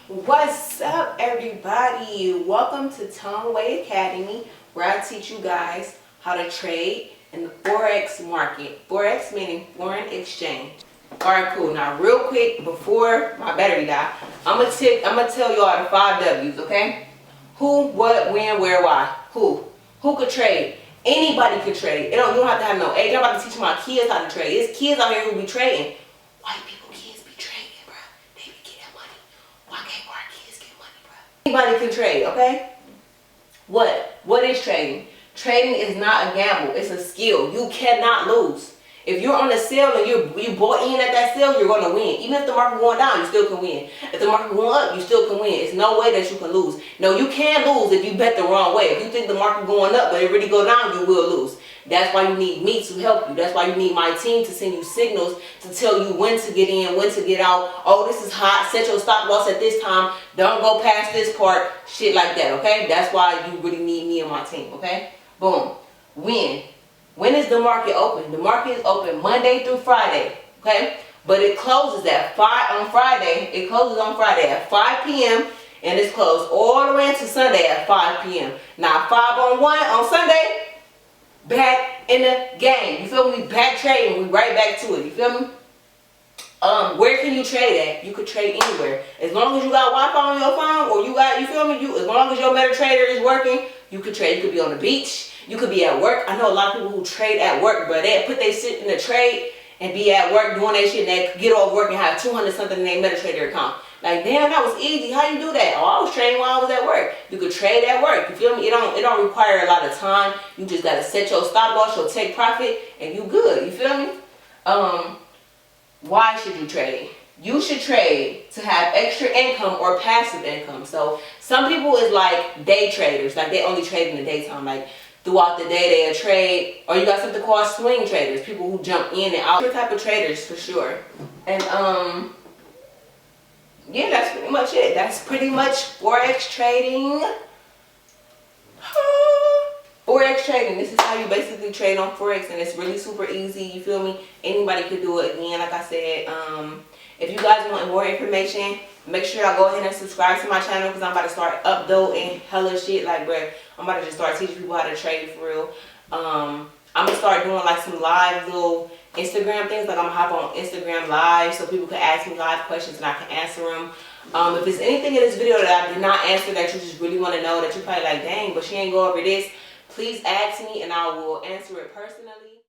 What's up, everybody? Welcome to Toneway Academy, where I teach you guys how to trade in the Forex market. Forex meaning foreign exchange. Alright, cool. Now, real quick, before my battery die, I'm gonna tell y'all the 5 W's, okay? Who, what, when, where, why. Who could trade? Anybody could trade. You don't have to have no age. I'm about to teach my kids how to trade. There's kids out here who be trading. White people kids be trading, bro. They be getting money. Why can't our kids get money, bro? Anybody can trade, okay? What is trading? Trading is not a gamble. It's a skill. You cannot lose. If you're on a sale and you bought in at that sale, you're going to win. Even if the market going down, you still can win. If the market going up, you still can win. It's no way that you can lose. No, you can lose if you bet the wrong way. If you think the market going up but it really go down, you will lose. That's why you need me to help you. That's why you need my team to send you signals to tell you when to get in, when to get out. Oh, this is hot. Set your stop loss at this time. Don't go past this part. Shit like that, okay? That's why you really need me and my team, okay? Boom. When is the market open? The market is open Monday through Friday, okay? But it closes at 5 on Friday. It closes on Friday at 5 p.m. and it's closed all the way into Sunday at 5 p.m. Now 5 on 1 on Sunday, back in the game. You feel me? Back trading. We right back to it. You feel me? Where can you trade at? You could trade anywhere. As long as you got Wi-Fi on your phone or you feel me? As long as your MetaTrader is working, you could trade. You could be on the beach. You could be at work. I know a lot of people who trade at work, but they put their shit in the trade and be at work doing that shit and they get off work and have 200 something in their MetaTrader account. Like, damn, that was easy. How you do that? Oh, I was trading while I was at work. You could trade at work. You feel me? It don't require a lot of time. You just gotta set your stop loss, your take profit, and you good. You feel me? Why should you trade? You should trade to have extra income or passive income. So some people is like day traders, like they only trade in the daytime, like throughout the day they'll trade. Or you got something called swing traders, people who jump in and out. Different type of traders for sure. And yeah, that's pretty much it. That's pretty much Forex trading. Forex trading, this is how you basically trade on Forex, and it's really super easy, you feel me? Anybody could do it. Again, like I said, if you guys want more information, make sure y'all go ahead and subscribe to my channel, because I'm about to start uploading hella shit. Like, bro, I'm about to just start teaching people how to trade for real. I'm going to start doing like some live little Instagram things. Like, I'm going to hop on Instagram live so people can ask me live questions and I can answer them. If there's anything in this video that I did not answer that you just really want to know, that you probably like, dang, but she ain't go over this, please ask me and I will answer it personally.